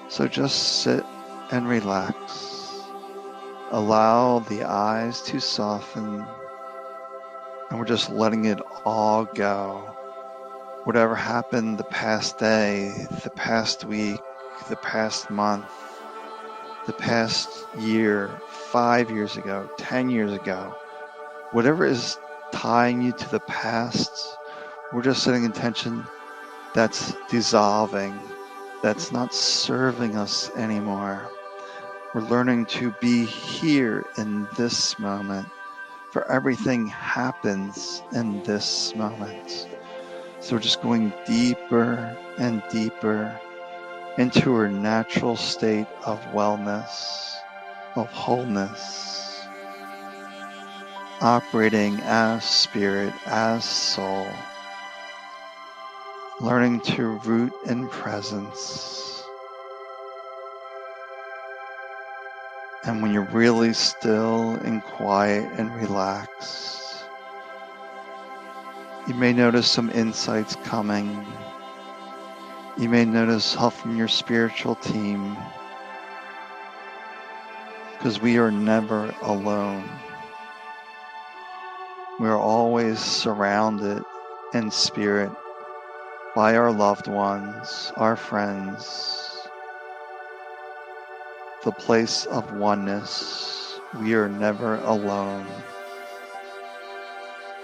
So just sit and relax. Allow the eyes to soften, and we're just letting it all go. Whatever happened the past day, the past week, the past month, the past year, 5 years ago, 10 years ago, whatever is tying you to the past, we're just setting intention that's dissolving, that's not serving us anymore. We're learning to be here in this moment, for everything happens in this moment. So we're just going deeper and deeper into our natural state of wellness, of wholeness, operating as spirit, as soul, learning to root in presence. And when you're really still and quiet and relaxed, you may notice some insights coming. You may notice help from your spiritual team, because we are never alone. We are always surrounded in spirit by our loved ones, our friends, the place of oneness. We are never alone.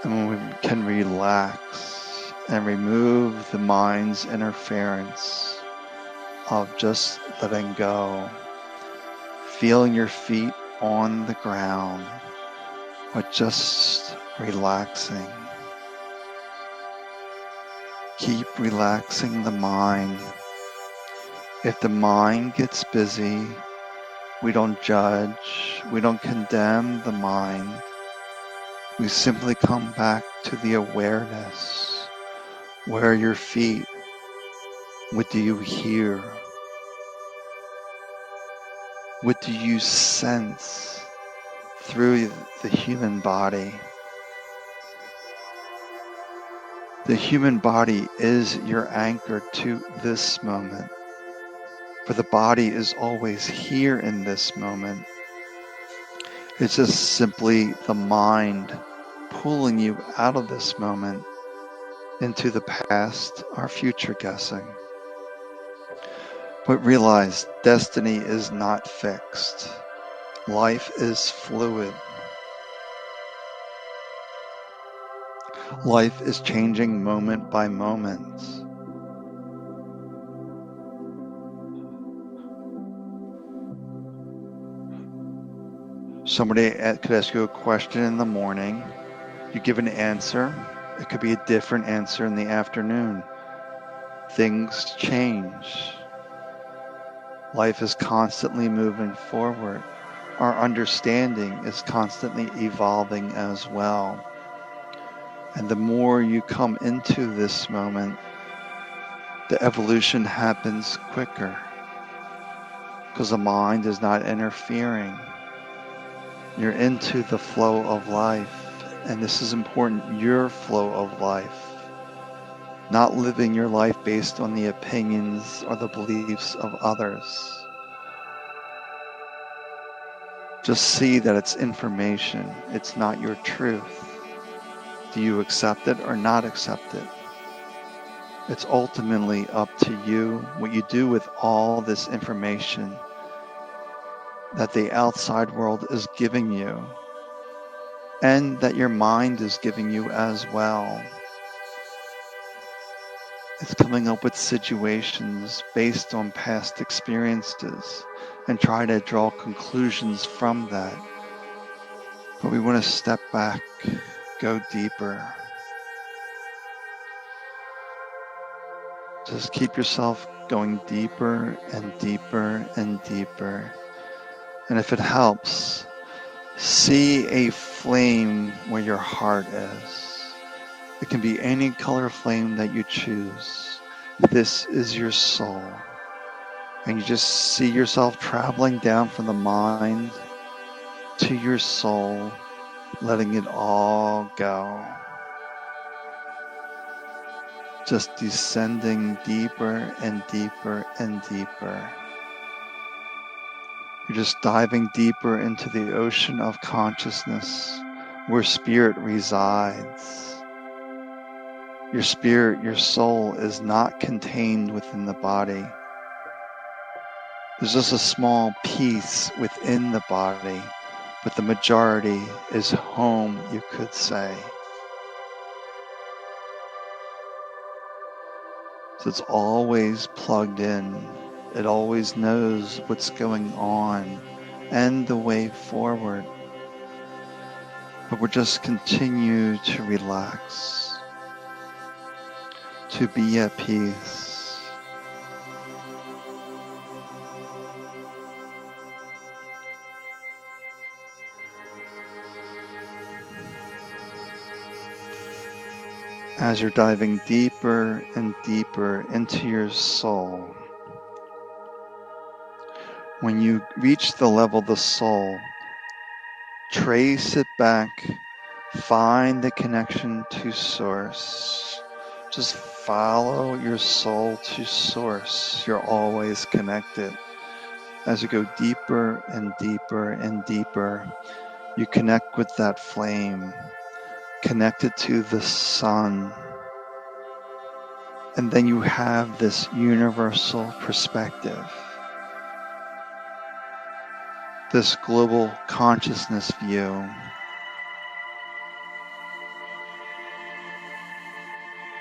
And when we can relax and remove the mind's interference of just letting go, feeling your feet on the ground, but just relaxing. Keep relaxing the mind. If the mind gets busy, we don't judge, we don't condemn the mind. We simply come back to the awareness. Where are your feet? What do you hear? What do you sense through the human body? The human body is your anchor to this moment, for the body is always here in this moment. It's just simply the mind pulling you out of this moment into the past or future guessing. But realize destiny is not fixed. Life is fluid. Life is changing moment by moment. Somebody could ask you a question in the morning. You give an answer. It could be a different answer in the afternoon. Things change. Life is constantly moving forward. Our understanding is constantly evolving as well. And the more you come into this moment, the evolution happens quicker, because the mind is not interfering. You're into the flow of life, and this is important, your flow of life. Not living your life based on the opinions or the beliefs of others. Just see that it's information, it's not your truth. Do you accept it or not accept it? It's ultimately up to you what you do with all this information that the outside world is giving you, and that your mind is giving you as well. It's coming up with situations based on past experiences and try to draw conclusions from that. But we want to step back, go deeper. Just keep yourself going deeper and deeper and deeper. And if it helps, see a flame where your heart is. It can be any color flame that you choose. This is your soul. And you just see yourself traveling down from the mind to your soul, letting it all go. Just descending deeper and deeper and deeper. You're just diving deeper into the ocean of consciousness where spirit resides. Your spirit, your soul is not contained within the body. There's just a small piece within the body, but the majority is home, you could say. So it's always plugged in. It always knows what's going on and the way forward. But we'll just continue to relax, to be at peace. As you're diving deeper and deeper into your soul, when you reach the level of the soul, trace it back, find the connection to source. Just follow your soul to source. You're always connected. As you go deeper and deeper and deeper, you connect with that flame, connected to the sun. And then you have this universal perspective, this global consciousness view.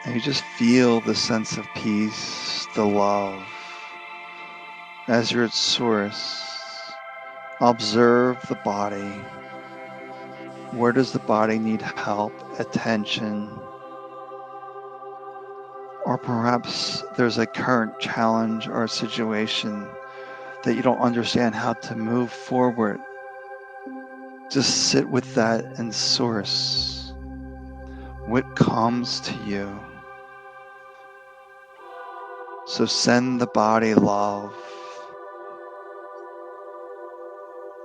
And you just feel the sense of peace, the love. As you're at source, observe the body. Where does the body need help, attention? Or perhaps there's a current challenge or a situation that you don't understand how to move forward. Just sit with that and source what comes to you. So send the body love,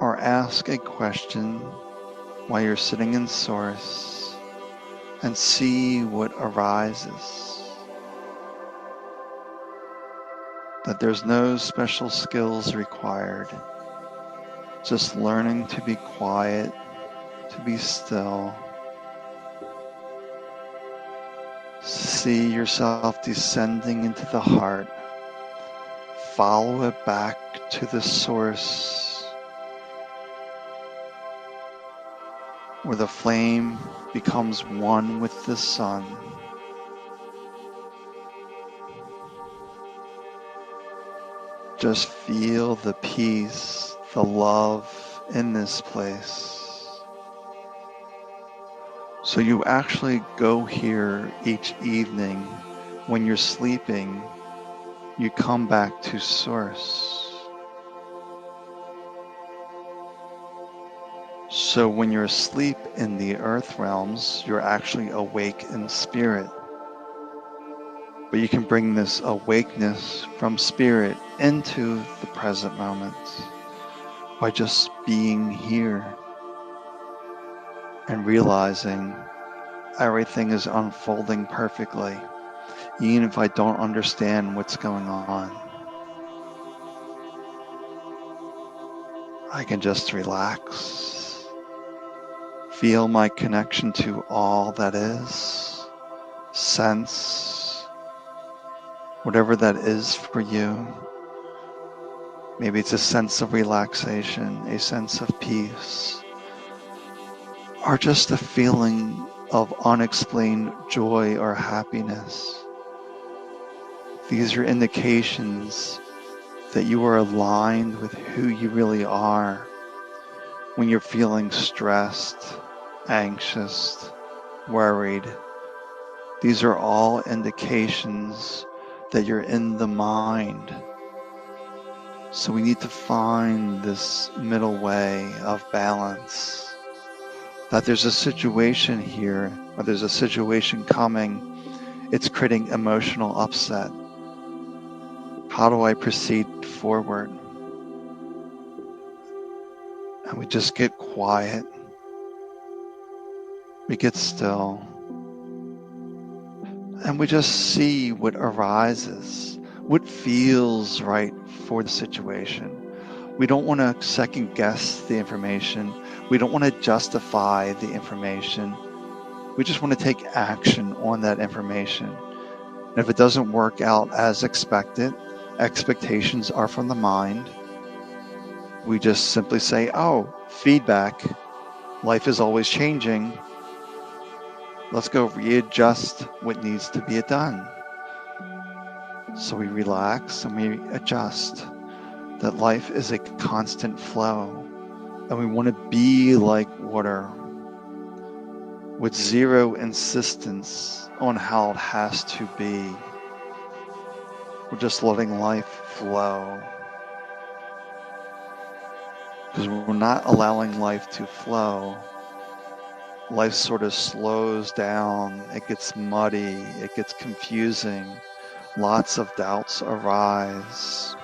or ask a question while you're sitting in source and see what arises. That there's no special skills required, just learning to be quiet, to be still. See yourself descending into the heart. Follow it back to the source, where the flame becomes one with the sun. Just feel the peace, the love in this place. So you actually go here each evening when you're sleeping. You come back to source. So when you're asleep in the earth realms, you're actually awake in spirit. But you can bring this awakeness from spirit into the present moment by just being here and realizing everything is unfolding perfectly, even if I don't understand what's going on. I can just relax, feel my connection to all that is, sense whatever that is for you. Maybe it's a sense of relaxation, a sense of peace, or just a feeling of unexplained joy or happiness. These are indications that you are aligned with who you really are when you're feeling stressed, anxious, worried. These are all indications that you're in the mind. So we need to find this middle way of balance. That there's a situation here, or there's a situation coming, it's creating emotional upset. How do I proceed forward? And we just get quiet. We get still. And we just see what arises, what feels right for the situation. We don't want to second guess the information. We don't want to justify the information. We just want to take action on that information. And if it doesn't work out as expected, expectations are from the mind. We just simply say, oh, feedback. Life is always changing. Let's go readjust what needs to be done. So we relax and we adjust. That life is a constant flow. And we want to be like water with zero insistence on how it has to be. We're just letting life flow. Because we're not allowing life to flow. Life sort of slows down. It gets muddy. It gets confusing. Lots of doubts arise.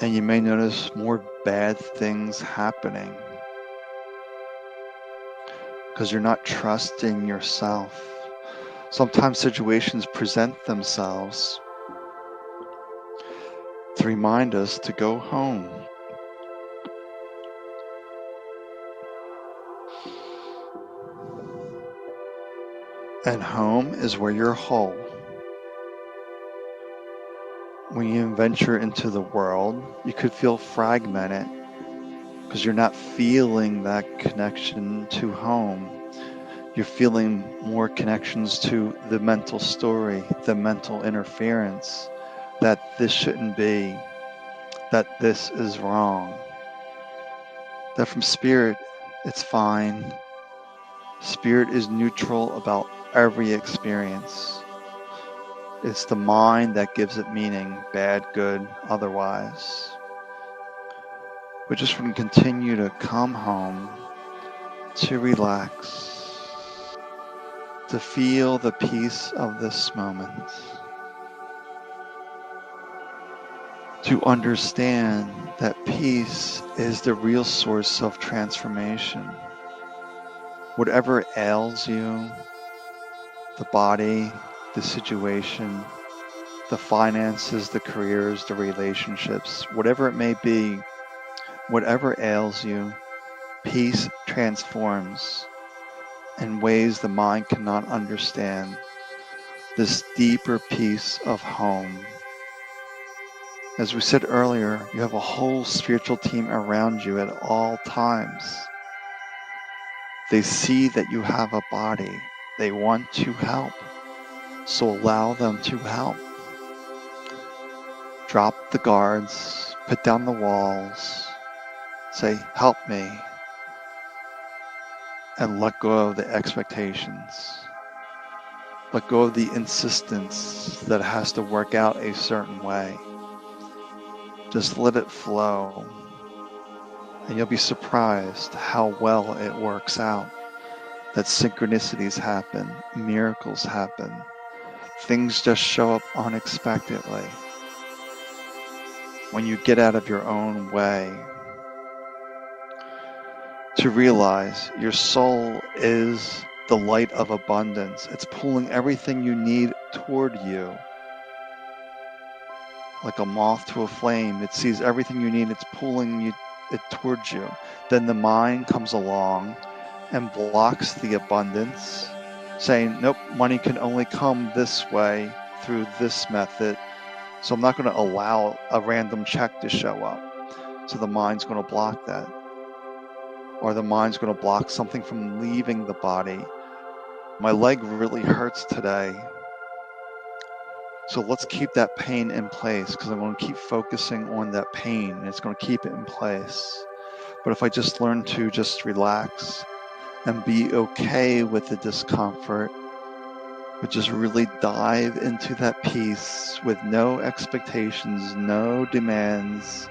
And you may notice more bad things happening. Because you're not trusting yourself. Sometimes situations present themselves to remind us to go home. And home is where you're whole. When you venture into the world, you could feel fragmented because you're not feeling that connection to home. You're feeling more connections to the mental story, the mental interference, that this shouldn't be, that this is wrong. That from spirit, it's fine. Spirit is neutral about every experience. It's the mind that gives it meaning, bad, good, otherwise. We just want to continue to come home, to relax, to feel the peace of this moment, to understand that peace is the real source of transformation. Whatever ails you, the body, the situation, the finances, the careers, the relationships, whatever it may be, whatever ails you, peace transforms in ways the mind cannot understand. This deeper peace of home. As we said earlier, you have a whole spiritual team around you at all times. They see that you have a body. They want to help. So allow them to help. Drop the guards, put down the walls, say, help me, and let go of the expectations. Let go of the insistence that it has to work out a certain way. Just let it flow. And you'll be surprised how well it works out. That synchronicities happen, miracles happen. Things just show up unexpectedly. When you get out of your own way. To realize your soul is the light of abundance. It's pulling everything you need toward you. Like a moth to a flame, it sees everything you need, it's pulling it towards you. Then the mind comes along and blocks the abundance, saying, nope, money can only come this way through this method. So I'm not going to allow a random check to show up. So the mind's going to block that. Or the mind's going to block something from leaving the body. My leg really hurts today. So let's keep that pain in place because I'm going to keep focusing on that pain and it's going to keep it in place. But if I just learn to just relax and be okay with the discomfort, but just really dive into that peace with no expectations, no demands,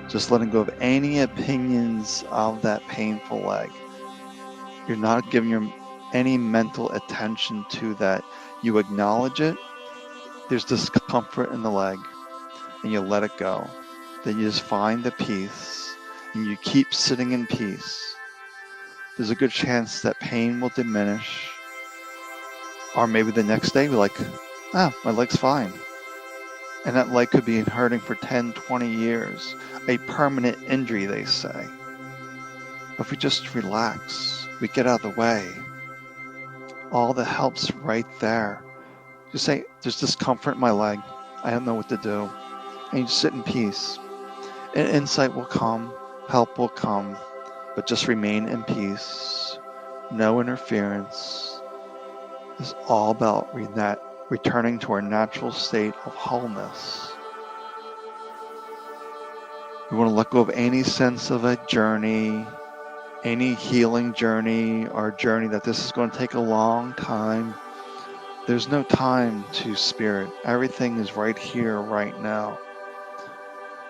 just letting go of any opinions of that painful leg. You're not giving any mental attention to that. You acknowledge it. There's discomfort in the leg and you let it go. Then you just find the peace and you keep sitting in peace. There's a good chance that pain will diminish. Or maybe the next day we're like, my leg's fine. And that leg could be hurting for 10, 20 years, a permanent injury, they say. But if we just relax, we get out of the way, all the help's right there. Just say, there's discomfort in my leg. I don't know what to do. And you just sit in peace. And insight will come, help will come, but just remain in peace. No interference. It's all about returning to our natural state of wholeness. We want to let go of any sense of a journey, any healing journey, or journey that this is going to take a long time. There's no time to spirit. Everything is right here, right now.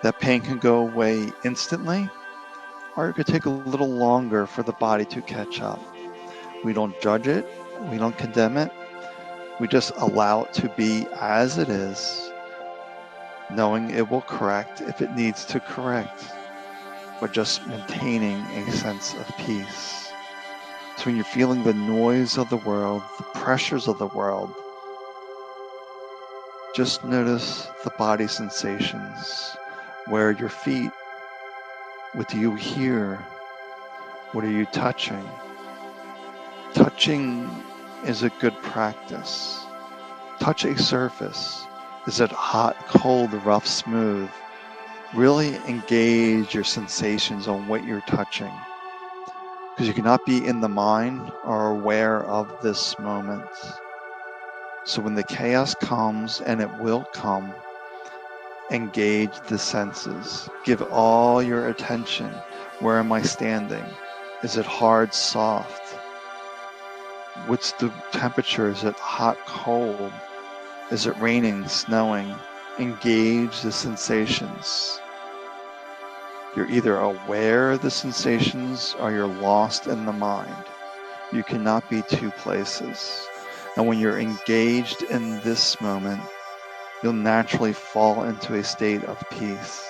That pain can go away instantly, or it could take a little longer for the body to catch up. We don't judge it. We don't condemn it. We just allow it to be as it is, knowing it will correct if it needs to correct, but just maintaining a sense of peace. So when you're feeling the noise of the world, the pressures of the world, just notice the body sensations. Where are your feet? What do you hear? What are you touching? Touching is a good practice. Touch a surface. Is it hot, cold, rough, smooth? Really engage your sensations on what you're touching. Because you cannot be in the mind or aware of this moment. So when the chaos comes, and it will come, engage the senses. Give all your attention. Where am I standing? Is it hard, soft? What's the temperature? Is it hot, cold? Is it raining, snowing? Engage the sensations. You're either aware of the sensations or you're lost in the mind. You cannot be two places. And when you're engaged in this moment, you'll naturally fall into a state of peace.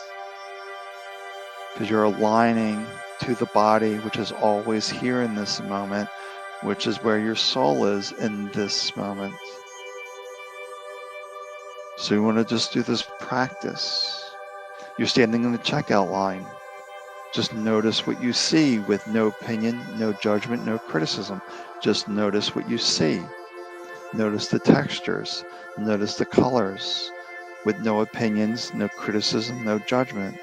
Because you're aligning to the body, which is always here in this moment, which is where your soul is in this moment. So you want to just do this practice. You're standing in the checkout line. Just notice what you see with no opinion, no judgment, no criticism. Just notice what you see. Notice the textures. Notice the colors with no opinions, no criticism, no judgment.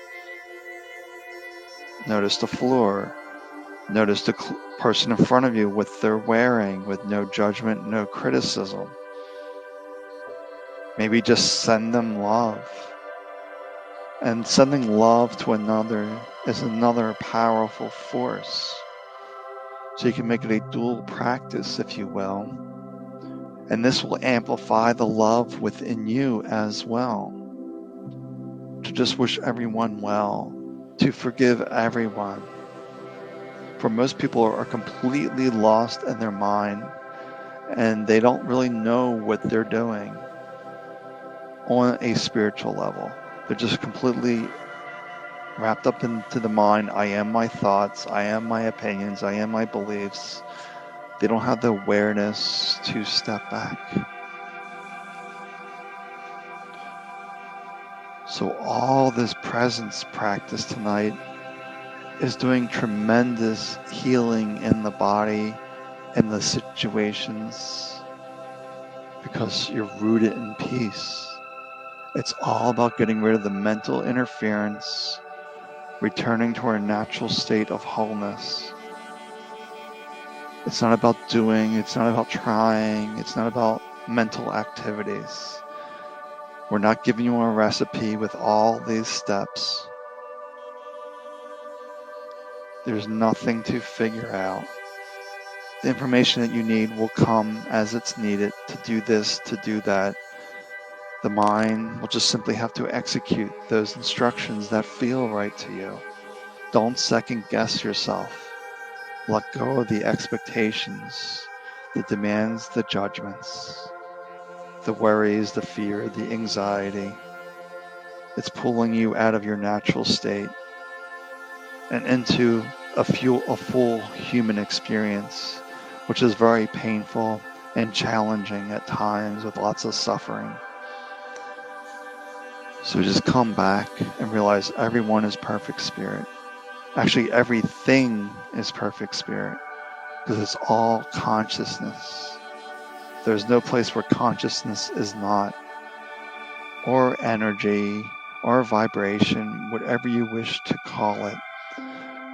Notice the floor. Notice the person in front of you, what they're wearing with no judgment, no criticism. Maybe just send them love. And sending love to another is another powerful force. So you can make it a dual practice, if you will. And this will amplify the love within you as well. To just wish everyone well, to forgive everyone. For most people are completely lost in their mind, and they don't really know what they're doing on a spiritual level. They're just completely wrapped up into the mind. I am my thoughts, I am my opinions, I am my beliefs. They don't have the awareness to step back. So all this presence practice tonight is doing tremendous healing in the body and the situations, because you're rooted in peace. It's all about getting rid of the mental interference, returning to our natural state of wholeness. It's not about doing, it's not about trying, it's not about mental activities. We're not giving you a recipe with all these steps. There's nothing to figure out. The information that you need will come as it's needed to do this, to do that. The mind will just simply have to execute those instructions that feel right to you. Don't second guess yourself. Let go of the expectations, the demands, the judgments, the worries, the fear, the anxiety. It's pulling you out of your natural state and into a full human experience, which is very painful and challenging at times with lots of suffering. So just come back and realize everyone is perfect spirit. Actually, everything is perfect spirit because it's all consciousness. There's no place where consciousness is not, or energy, or vibration, whatever you wish to call it.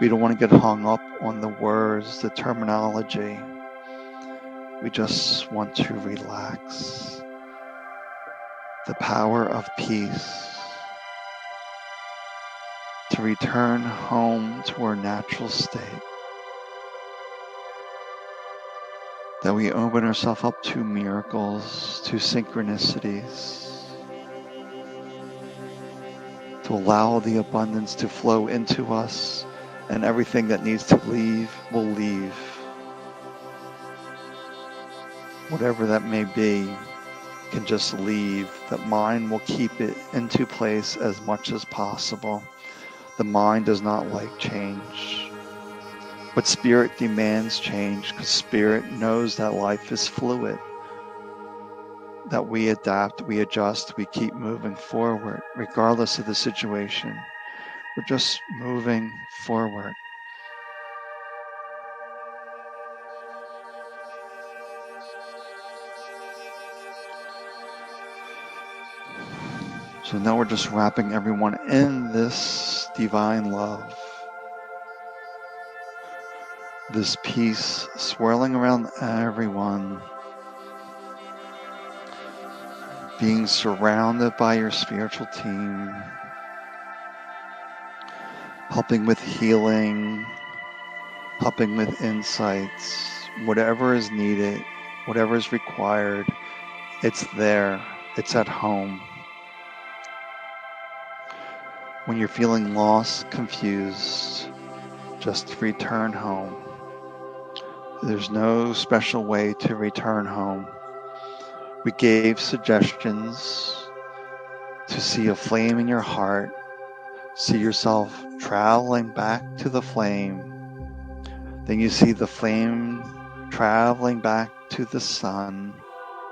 We don't want to get hung up on the words, the terminology. We just want to relax. The power of peace. To return home to our natural state. That we open ourselves up to miracles, to synchronicities. To allow the abundance to flow into us, and everything that needs to leave will leave. Whatever that may be can just leave. That mind will keep it into place as much as possible. The mind does not like change. But spirit demands change because spirit knows that life is fluid. That we adapt, we adjust, we keep moving forward regardless of the situation. We're just moving forward. So now we're just wrapping everyone in this divine love. This peace swirling around everyone. Being surrounded by your spiritual team. Helping with healing. Helping with insights. Whatever is needed. Whatever is required. It's there. It's at home. When you're feeling lost, confused, just return home. There's no special way to return home. We gave suggestions to see a flame in your heart. See yourself traveling back to the flame. Then you see the flame traveling back to the sun,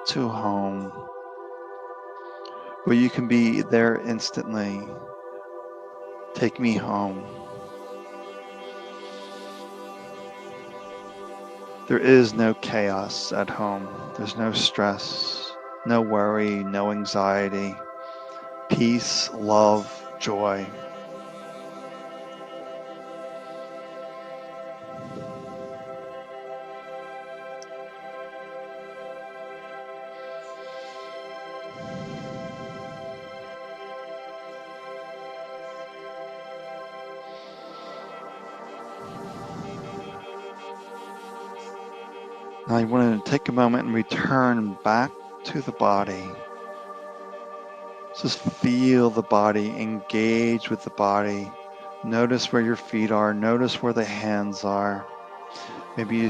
to home. Where you can be there instantly. Take me home. There is no chaos at home. There's no stress, no worry, no anxiety. Peace, love, joy. Now you want to take a moment and return back to the body. Just feel the body, engage with the body. Notice where your feet are, notice where the hands are. Maybe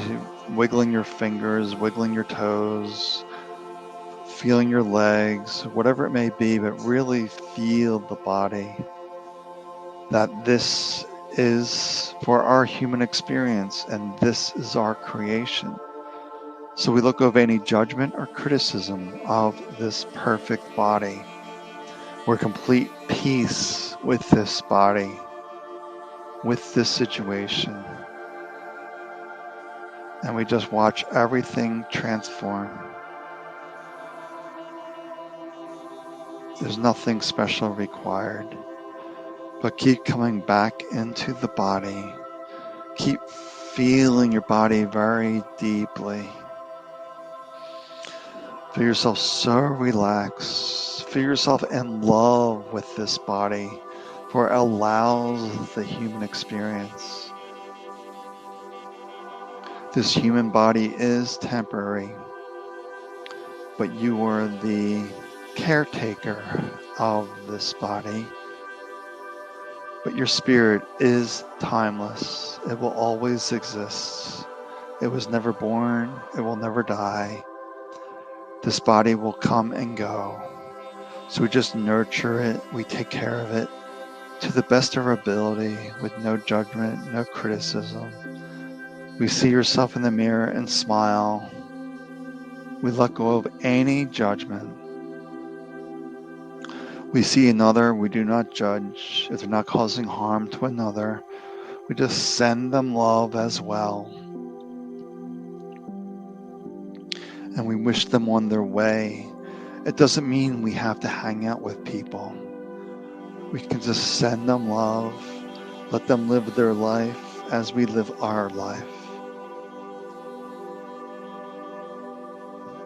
wiggling your fingers, wiggling your toes, feeling your legs, whatever it may be, but really feel the body. That this is for our human experience and this is our creation. So we look over any judgment or criticism of this perfect body. We're complete peace with this body, with this situation. And we just watch everything transform. There's nothing special required, but keep coming back into the body. Keep feeling your body very deeply. Feel yourself so relaxed. Feel yourself in love with this body, for it allows the human experience. This human body is temporary, but you are the caretaker of this body. But your spirit is timeless. It will always exist. It was never born. It will never die. This body will come and go. So we just nurture it. We take care of it to the best of our ability with no judgment, no criticism. We see yourself in the mirror and smile. We let go of any judgment. We see another, we do not judge. If they're not causing harm to another, we just send them love as well. And we wish them on their way. It doesn't mean we have to hang out with people. We can just send them love, let them live their life as we live our life.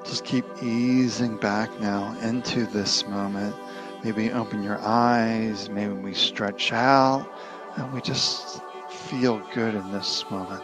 Just keep easing back now into this moment. Maybe open your eyes, maybe we stretch out, and we just feel good in this moment.